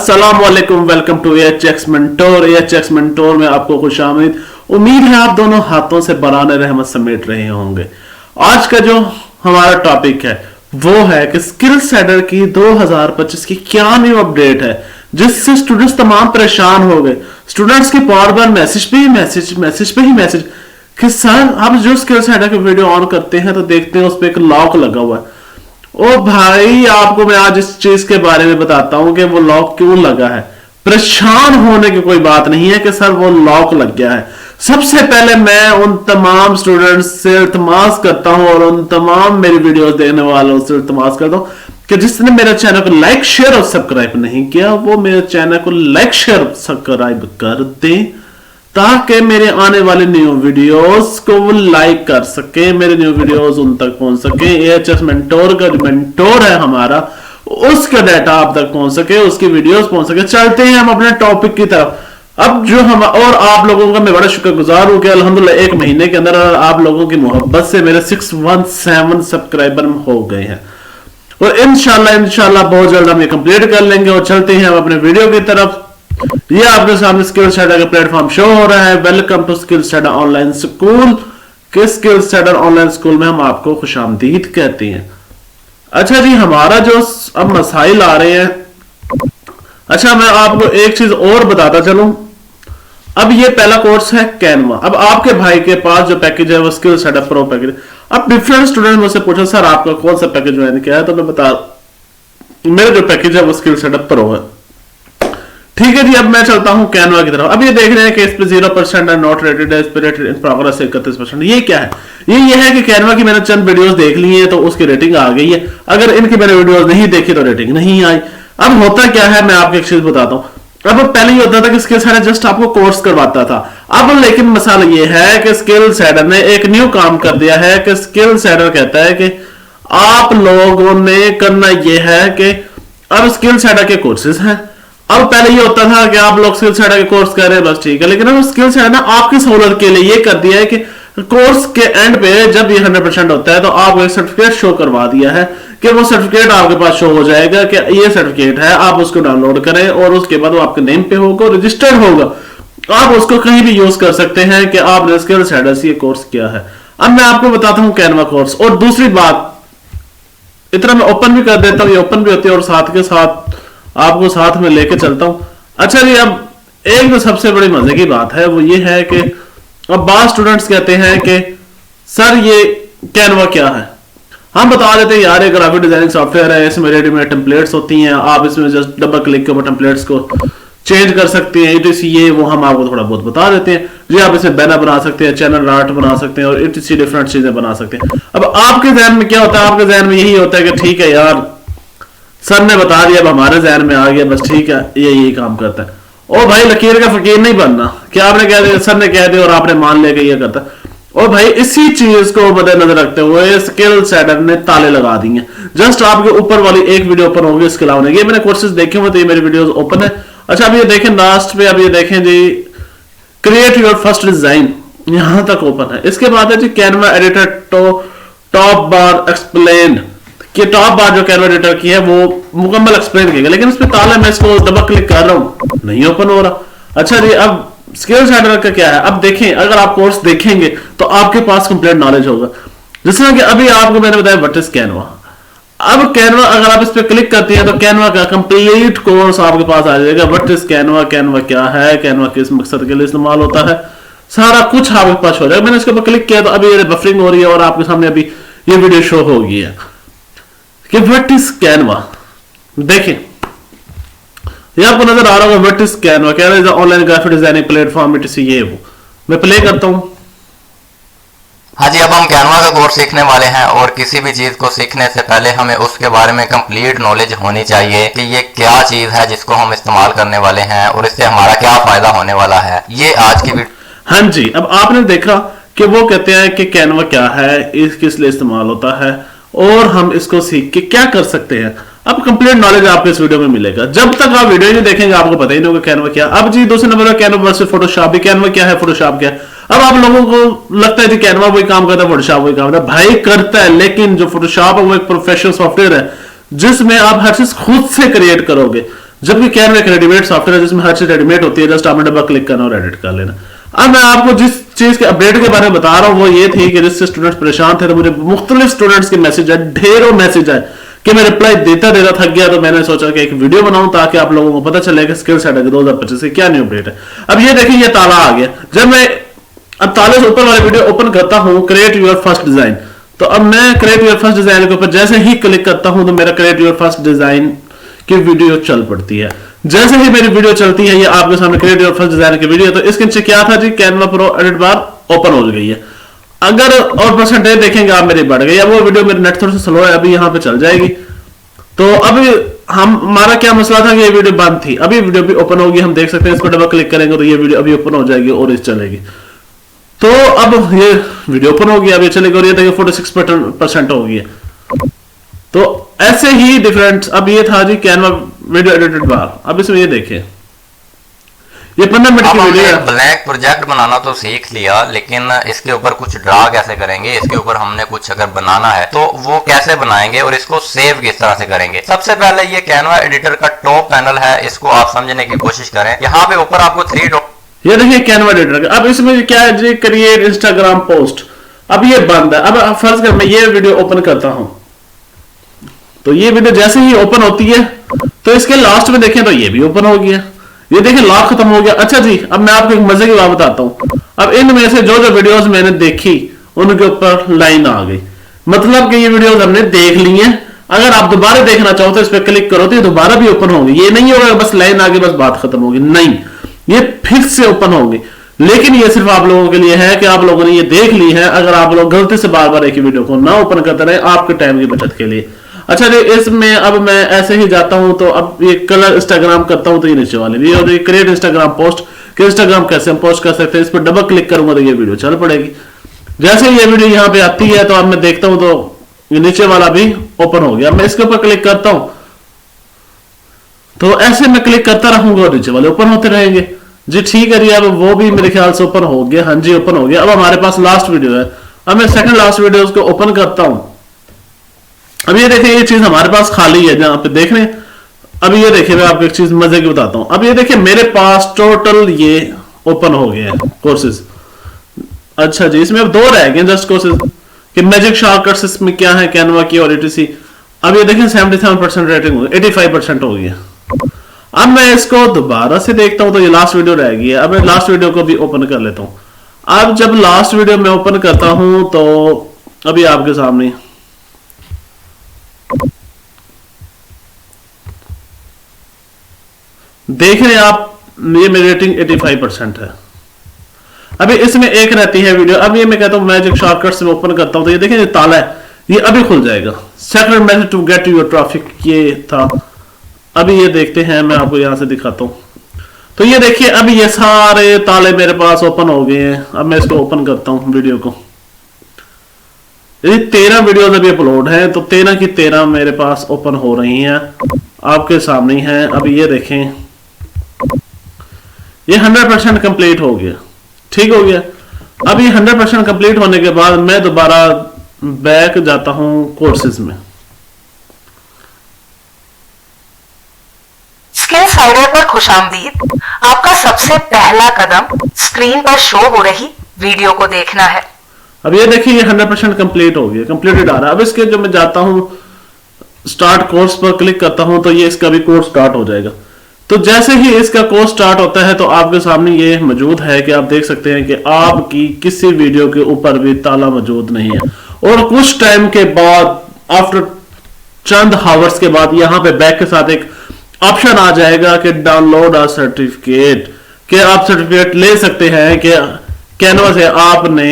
अस्सलाम वालेकुम, welcome to एएचएक्स mentor. एएचएक्स mentor में आपको खुशामदीद। उम्मीद है आप दोनों हाथों से बराने रहमत समेट रहे होंगे। आज का जो हमारा टॉपिक है वो है कि स्किल सेटर की 2025 की क्या न्यू अपडेट है जिससे स्टूडेंट्स तमाम परेशान हो गए। स्टूडेंट्स के बार बार मैसेज पे ही मैसेज कि सर आप जो स्किल सेटर की वीडियो ऑन करते हैं तो देखते हैं उस पर एक लॉक लगा हुआ है। ओ भाई, आपको मैं आज इस चीज के बारे में बताता हूं कि वो लॉक क्यों लगा है। परेशान होने की कोई बात नहीं है कि सर वो लॉक लग गया है। सबसे पहले मैं उन तमाम स्टूडेंट्स से इल्तमास करता हूं और उन तमाम मेरी वीडियोस देखने वालों से इल्तमास करता हूं कि जिसने मेरे चैनल को लाइक शेयर और सब्सक्राइब नहीं किया वो मेरे चैनल को लाइक शेयर और सब्सक्राइब कर दें ताकि मेरे आने वाले न्यू वीडियोस को वो लाइक कर सके, मेरे न्यू वीडियोस उन तक पहुंच सके। एएचएस मेंटोर का जो मेंटोर है हमारा, उसका डाटा आप तक पहुंच सके, उसकी वीडियोस पहुंच सके। चलते हैं हम अपने टॉपिक की तरफ। अब जो हम और आप लोगों का मैं बड़ा शुक्रगुजार हूं कि अल्हम्दुलिल्लाह 1 महीने के अंदर आप लोगों की मोहब्बत से मेरे 617 सब्सक्राइबर हो गए हैं और इंशाल्लाह बहुत जल्द हम ये कंप्लीट कर लेंगे। और चलते हैं हम अपने वीडियो की तरफ। ये आपके सामने स्किल सेटर का प्लेटफॉर्म शो हो रहा है। Welcome to Skill Setter online school. कि स्किल सेटर ऑनलाइन स्कूल में हम आपको खुशामदीद कहते हैं। अच्छा जी, हमारा जो अब मसाइल आ रहे हैं। अच्छा, मैं आपको एक चीज और बताता चलूं। अब ये पहला कोर्स है कैनवा। अब आपके भाई के पास जो पैकेज है वो स्किल सेटर प्रो पैकेज। अब डिफरेंट स्टूडेंट मुझसे पूछा सर आपका कौन सा पैकेज ज्वाइन किया है, तो मैं बता मेरा जो पैकेज है वो स्किल सेटर प्रो है। ठीक है जी, अब मैं चलता हूं कैनवा की तरफ। अब ये देख रहे हैं कि इस पे 0% है, नॉट रेटेड है, इस पे रेटेड इन प्रोग्रेस 31%। ये क्या है? ये है कि कैनवा की मैंने चंद वीडियोस देख ली है तो उसकी रेटिंग आ गई है। अगर इनकी मैंने वीडियोस नहीं देखी तो रेटिंग नहीं आई। अब होता क्या है, मैं आपको एक चीज बताता हूं। अब पहले ये होता था कि स्किल सेटर जस्ट आपको कोर्स करवाता था। अब लेकिन मसाला ये है कि स्किल सेटर ने एक न्यू काम कर दिया है कि स्किल सेटर कहता है कि आप लोगों ने करना यह है कि अब स्किल सेटर के कोर्सेज हैं। अब पहले ये होता था कि आप लोग स्किल सेटर के कोर्स कर रहे हैं, बस ठीक है, लेकिन अब स्किल सेटर ने आपकी सहूलत के लिए ये कर दिया है कि कोर्स के एंड पे जब ये 100% होता है तो आपको एक सर्टिफिकेट शो करवा दिया है कि वो सर्टिफिकेट आपके पास शो हो जाएगा कि ये सर्टिफिकेट है, आप उसको डाउनलोड करें और उसके बाद वो आपके नेम पे होगा, रजिस्टर्ड होगा। आप उसको कहीं भी यूज कर सकते हैं कि आपने स्किल सेटर से ये कोर्स किया है। अब मैं आपको बताता हूँ कैनवा कोर्स। और दूसरी बात, इतना मैं ओपन भी कर देता हूँ, ये ओपन भी होती है और साथ के साथ आपको साथ में लेके चलता हूं। अच्छा जी, अब एक जो सबसे बड़ी मजे की बात है वो ये है कि अब बात स्टूडेंट्स कहते हैं कि सर ये कैनवा क्या है। हम बता देते हैं यार, एक ग्राफिक डिजाइनिंग सॉफ्टवेयर है, इसमें रेडीमेड टेम्पलेट्स होती हैं, आप इसमें जस्ट डबल क्लिक के ऊपर टेम्पलेट्स को चेंज कर सकते हैं। इटीसी ये वो हम आपको थोड़ा बहुत बता देते हैं जी। आप इसमें बैनर बना सकते हैं, चैनल आर्ट बना सकते हैं और इटीसी डिफरेंट चीजें बना सकते हैं। अब आपके जहन में क्या होता है? आपके जहन में यही होता है कि ठीक है यार, सर ने बता दिया, अब हमारे जहन में आ गया, बस ठीक है, यही काम करता है। ओ भाई, लकीर का फकीर नहीं बनना कि आपने कह दिया, सर ने कह दिया और आपने मान लिया कि ये करता है। और भाई, इसी चीज को मद्देनजर रखते हुए स्किल सेटर ने ताले लगा दिए। जस्ट आपके ऊपर वाली एक वीडियो ओपन होगी, इसके अलावा ये मैंने कोर्सेज देखे हुए, तो ये मेरी वीडियोस ओपन है। अच्छा, अब ये देखें लास्ट पे, अब ये देखें जी, क्रिएट योर फर्स्ट डिजाइन, यहां तक ओपन है। इसके बाद है जी Canva editor top bar explain, कि टॉप बार जो कैनवा एडिटर की है वो मुकम्मल एक्सप्लेन किया, लेकिन इस पे ताला, मैं इसको डबल क्लिक कर रहा हूं, नहीं ओपन हो रहा। अच्छा जी, अब स्किल सेटर का क्या है? अब देखें, अगर आप कोर्स देखेंगे तो आपके पास कंप्लीट नॉलेज होगा। जिस तरह कि अभी आपको मैंने बताया व्हाट इज कैनवा। अब कैनवा अगर आप इस पे क्लिक करते हैं तो कैनवा का कंप्लीट कोर्स आपके पास आ जाएगा। व्हाट इज कैनवा, कैनवा क्या है, कैनवा किस मकसद के लिए इस्तेमाल होता है, सारा कुछ आपके पास हो जाएगा। मैंने इसके ऊपर क्लिक किया तो अभी ये बफरिंग हो रही है और आपके सामने अभी ये वीडियो शो हो गई है कि व्हाट इज कैनवा। देखें, ये आपको नजर आ रहा होगा what is Canva. Canva is online graphic designing platform, it ये वो। मैं प्ले करता हूं। हाँ जी, अब हम कैनवा का कोर्स सीखने वाले हैं और किसी भी चीज को सीखने से पहले हमें उसके बारे में कंप्लीट नॉलेज होनी चाहिए कि ये क्या चीज है जिसको हम इस्तेमाल करने वाले हैं और इससे हमारा क्या फायदा होने वाला है। ये आज की हाँ जी, अब आपने देखा कि वो कहते हैं कि कैनवा क्या है, इस किस लिए इस्तेमाल होता है और हम इसको सीख के क्या कर सकते हैं। अब कंप्लीट नॉलेज आपको इस वीडियो में मिलेगा। जब तक आप वीडियो नहीं देखेंगे आपको पता ही नहीं होगा कैनवा क्या। अब जी दूसरे नंबर पर कैनवा वर्सेस फोटोशॉप भी। कैनवा क्या है, फोटोशॉप क्या है। अब आप लोगों को लगता है कि कैनवा वही काम करता है, फोटोशॉप वही काम करता है। भाई करता है, लेकिन जो फोटोशॉप है वो एक प्रोफेशनल सॉफ्टवेयर है जिसमें आप हर चीज खुद से क्रिएट करोगे। जबकि कैनवा एक रेडीमेड सॉफ्टवेयर है जिसमें हर चीज रेडीमेड होती है, जस्ट आपने डबल क्लिक करना और एडिट कर लेना। अब मैं आपको जिस चीज के अपडेट के बारे में बता रहा हूं वो ये थी कि जिससे स्टूडेंट्स परेशान थे, तो मुझे मुख्तलिफ स्टूडेंट्स के मैसेज आए, ढेरों मैसेज आए कि मैं रिप्लाई देता देता थक गया। तो मैंने सोचा कि एक वीडियो बनाऊं ताकि आप लोगों को पता चले कि स्किल सेट 2025 से क्या न्यू अपडेट है। अब ये देखिए ये ताला आ गया। जब मैं अब ताले से ऊपर वाली वीडियो ओपन करता हूं, क्रिएट योर फर्स्ट डिजाइन, तो अब मैं क्रिएट योर फर्स्ट डिजाइन के ऊपर जैसे ही क्लिक करता हूं तो मेरा क्रिएट योर फर्स्ट डिजाइन की वीडियो चल पड़ती है। जैसे ही मेरी वीडियो चलती है, ये आपके सामने क्रिएट योर फर्स्ट डिजाइन की वीडियो, तो इसके नीचे क्या था जी, कैनवा प्रो एडिट बार ओपन हो गई है। अगर और परसेंटेज देखेंगे आप मेरी बढ़ गई है। वो वीडियो मेरे नेट थोड़ा सा स्लो है, अभी यहाँ पे चल जाएगी। तो अभी हमारा क्या मसला था कि ये वीडियो बंद थी, अभी वीडियो भी ओपन होगी, हम देख सकते हैं। इस पर डबल क्लिक करेंगे तो ये वीडियो अभी ओपन हो जाएगी और इस चलेगी। तो अब ये वीडियो ओपन हो गया, अब ये चलेगी और ये देखिए 46% हो गई है। तो ऐसे ही डिफरेंट। अब ये था जी कैनवा वीडियो एडिटेड बार। अब इसमें ये देखिए, ये 15 मिनट की वीडियो है। ब्लैक प्रोजेक्ट बनाना तो सीख लिया, लेकिन इसके ऊपर कुछ ड्रा कैसे करेंगे, इसके ऊपर हमने कुछ अगर बनाना है तो वो कैसे बनाएंगे और इसको सेव किस तरह से करेंगे। सबसे पहले ये कैनवा एडिटर का टॉप पैनल है, इसको आप समझने की कोशिश करें। यहाँ पे ऊपर आपको 3 डॉट, ये देखिए कैनवा एडिटर। अब इसमें क्या है जी, क्रिएट इंस्टाग्राम पोस्ट। अब ये बंद है। अब फर्ज कर मैं ये वीडियो ओपन करता हूं, तो ये वीडियो जैसे ही ओपन होती है तो इसके लास्ट में देखें तो ये भी ओपन हो गया। ये देखिए लॉक खत्म हो गया। अच्छा जी, अब मैं आपको एक मजे की बात बताता हूं। अब इनमें से जो जो वीडियोस मैंने देखी उनके ऊपर लाइन आ गई, मतलब कि ये वीडियोस हमने देख ली हैं। अगर आप दोबारा देखना चाहो तो इस पर क्लिक करो तो ये दोबारा भी ओपन होंगी। ये नहीं होगा बस लाइन आ गई बस बात खत्म होगी, नहीं, ये फिर से ओपन होंगी। लेकिन ये सिर्फ आप लोगों के लिए है कि आप लोगों ने ये देख ली है। अगर आप लोग गलती से बार बार एक ही वीडियो को ना ओपन करते रहे, आपके टाइम की बचत के लिए। अच्छा जी, इसमें अब मैं ऐसे ही जाता हूं तो अब ये कलर इंस्टाग्राम करता हूं तो ये नीचे वाले भी, और ये क्रिएट इंस्टाग्राम पोस्ट कि इंस्टाग्राम कैसे हम पोस्ट कर सकते हैं, इस पर डबल क्लिक करूंगा तो ये वीडियो चल पड़ेगी। जैसे ये वीडियो यहाँ पे आती है तो अब मैं देखता हूं तो ये नीचे वाला भी ओपन हो गया। मैं इसके ऊपर क्लिक करता हूं तो ऐसे मैं क्लिक करता रहूंगा और नीचे वाले ओपन होते रहेंगे जी। ठीक है जी, अब वो भी मेरे ख्याल से ओपन हो गया। हाँ जी, ओपन हो गया। अब हमारे पास लास्ट वीडियो है। अब मैं सेकंड लास्ट वीडियो उसको ओपन करता हूं। अब ये देखिए ये चीज हमारे पास खाली है जहां पे देख रहे हैं। अब ये देखिए मैं आपको एक चीज मजे की बताता हूं। अब ये देखिए मेरे पास टोटल ये ओपन हो गए हैं कोर्सेज। अच्छा जी, इसमें अब 2 रह गए जस्ट कोर्सेज कि मैजिक शॉर्टकट्स इसमें क्या है कैनवा की और etc। अब ये देखें 77% रेटिंग हो गई, 85% हो गई। अब मैं इसको दोबारा से देखता हूं तो ये लास्ट वीडियो रह गई है। अब मैं लास्ट वीडियो को भी ओपन कर लेता हूं। अब जब लास्ट वीडियो में ओपन करता हूं तो अभी आपके सामने देख रहे हैं आप, ये मेरी रेटिंग 85% है। अभी इसमें एक रहती है वीडियो। अब ये मैं कहता हूं मैजिक शॉर्टकट से ओपन करता हूं तो ये देखें ये ताला है, ये अभी खुल जाएगा। Second method to get your traffic ये था। अभी ये देखते हैं, मैं आपको यहां से दिखाता हूं। तो ये देखिए अभी ये सारे ताले मेरे पास ओपन हो गए हैं। अब मैं इसको ओपन करता हूं वीडियो को। ये 13 वीडियोस अभी अपलोड है तो 13 की 13 मेरे पास ओपन हो रही हैं, आपके सामने हैं। अभी ये देखें ये 100% कंप्लीट हो गया। ठीक हो गया। अब ये 100% कंप्लीट होने के बाद मैं दोबारा बैक जाता हूं कोर्सेज में। स्किल साइडर पर खुशामदीद। आपका सबसे पहला कदम स्क्रीन पर शो हो रही वीडियो को देखना है। अब ये देखिए ये 100% कंप्लीट हो गया, कंप्लीटेड आ रहा है। अब इसके जो मैं जाता हूं स्टार्ट कोर्स पर क्लिक करता हूं तो ये इसका भी कोर्स स्टार्ट हो जाएगा। तो जैसे ही इसका कोर्स स्टार्ट होता है तो आपके सामने ये मौजूद है कि आप देख सकते हैं कि आपकी किसी वीडियो के ऊपर भी ताला मौजूद नहीं है। और कुछ टाइम के बाद आफ्टर चंद हावर्स के बाद यहां पे बैक के साथ एक ऑप्शन आ जाएगा कि डाउनलोड अ सर्टिफिकेट, कि आप सर्टिफिकेट ले सकते हैं कि कैनवा से आपने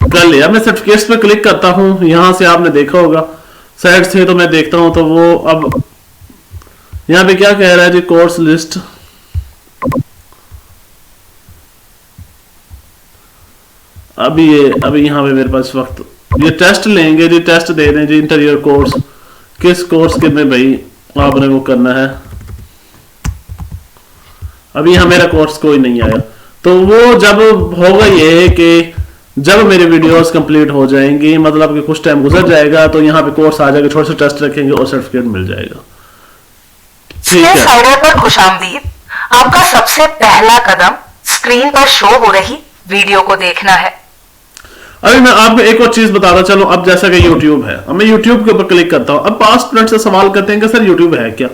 कर लिया। मैं सर्टिफिकेट्स पे क्लिक करता हूं, यहां से आपने देखा होगा साइड से, तो मैं देखता हूं तो वो अब यहां पे क्या कह रहा है जी, कोर्स लिस्ट। अभी यहां पे मेरे पास वक्त ये टेस्ट लेंगे जी, टेस्ट दे दें जी इंटीरियर कोर्स, किस कोर्स के में भाई आपने वो करना है। अभी यहां मेरा कोर्स कोई नहीं आया, तो वो जब होगा ये कि जब मेरी वीडियोस कंप्लीट हो जाएंगी, मतलब कि कुछ टाइम गुजर जाएगा तो यहाँ पे कोर्स आ जाएगा, थोड़े से टेस्ट रखेंगे और सर्टिफिकेट मिल जाएगा। ठीक है। साइडर पर खुशामदीद। आपका सबसे पहला कदम स्क्रीन पर शो हो रही वीडियो को देखना है। अभी मैं आपको एक और चीज बताता चलूं। अब जैसा कि YouTube है, अब मैं YouTube के ऊपर क्लिक करता हूं। अब 5 स्टूडेंट से सवाल करते हैं कि सर YouTube है क्या।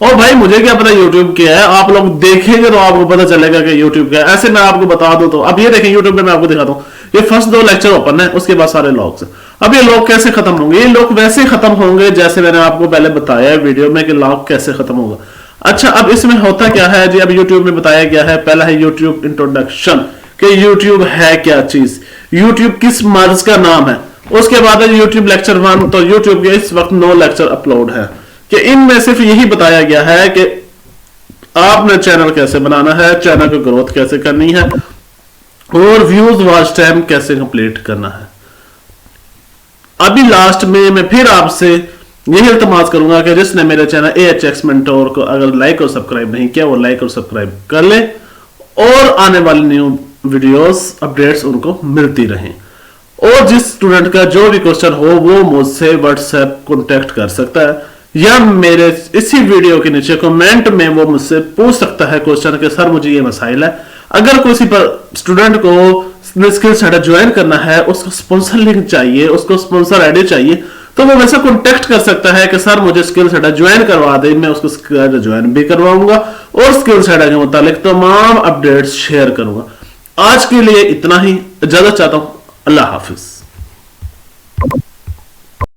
और भाई मुझे क्या पता YouTube क्या है, आप लोग देखेंगे तो आपको पता चलेगा कि YouTube क्या है। ऐसे मैं आपको बता दूं तो अब ये देखें YouTube में मैं आपको दिखाता हूँ। ये फर्स्ट 2 लेक्चर ओपन है, उसके बाद सारे लॉग्स। अब ये लॉग कैसे खत्म होंगे? ये लॉग वैसे खत्म होंगे जैसे मैंने आपको पहले बताया है वीडियो में कि लॉग कैसे खत्म होगा। अच्छा, अब इसमें होता क्या है जी, अब YouTube में बताया गया है। पहला है YouTube इंट्रोडक्शन कि YouTube है क्या चीज, YouTube किस मर्ज का नाम है। उसके बाद है YouTube लेक्चर 1। तो YouTube के इस वक्त 9 लेक्चर अपलोड है कि इनमें सिर्फ यही बताया गया है कि आपने चैनल कैसे बनाना है, चैनल की ग्रोथ कैसे करनी है और व्यूज वॉच टाइम कैसे कंप्लीट करना है। अभी लास्ट में मैं फिर आपसे यही इल्तमास करूंगा कि जिसने मेरे चैनल AHX मेंटोर को अगर लाइक और सब्सक्राइब नहीं किया वो लाइक और सब्सक्राइब कर ले और आने वाली न्यू वीडियोस अपडेट्स उनको मिलती रहें। और जिस स्टूडेंट का जो भी क्वेश्चन हो वो मुझसे व्हाट्सएप कॉन्टेक्ट कर सकता है या मेरे इसी वीडियो के नीचे कमेंट में वो मुझसे पूछ सकता है क्वेश्चन के सर मुझे ये मसाइल है। अगर किसी पर स्टूडेंट को स्किल सेंटर ज्वाइन करना है, उसको स्पॉन्सर लिंक चाहिए, उसको स्पॉन्सर आईडी चाहिए, तो वो वैसे कॉन्टेक्ट कर सकता है कि सर मुझे स्किल सेंटर ज्वाइन करवा दे। मैं उसको स्किल ज्वाइन भी करवाऊंगा और स्किल सेंटर के मुतालिक तमाम अपडेट्स शेयर करूंगा। आज के लिए इतना ही, इजाजत चाहता हूं। अल्लाह हाफिज।